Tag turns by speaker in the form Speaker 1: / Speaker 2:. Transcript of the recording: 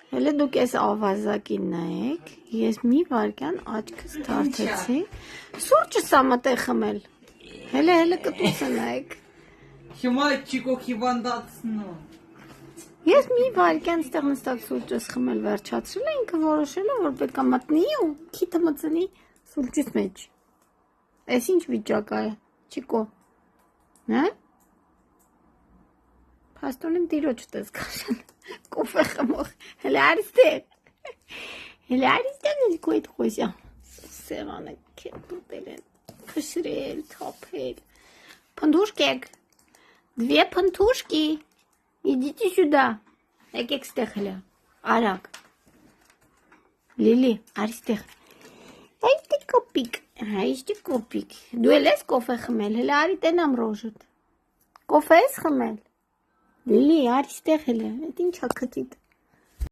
Speaker 1: Հələ դուք այս ավազակին նայեք, ես մի վարքյան աչքս թարթեցի, սուրճս ա մտե խմել, հələ կտուսը նայեք։
Speaker 2: Հիմա Չիկո հիվանդացնու։
Speaker 1: Ես մի վարքյան ստեղ նստած սուրճս խմել վերջացրել է, ինքը որոշել է, որ պետք է մտնի ու քիթը մծնի սուրճից մեջ։ Այս ինչ վիճակ է, Չիկո, հա? Փաստորեն տիրոջ տես կաշան, կոֆե խմող, հələ արիստեղ ես քո հետ խոսյամ, սեղանը կետուտել են, քշրել, թափել, փնդուշկեք, դվե փնդուշկի, իդիտի սյուդա, եկեք ստեղ հələ, արագ, լիլի, արիստեղ, այստեղ կոպիկ, դու էլ ես կոֆե խմել, հələ արի տենամ ռոժըտ, կոֆե ես խմել, Լիլի, արի ստեղ էլ է, այդ ինչ ա քթիտ։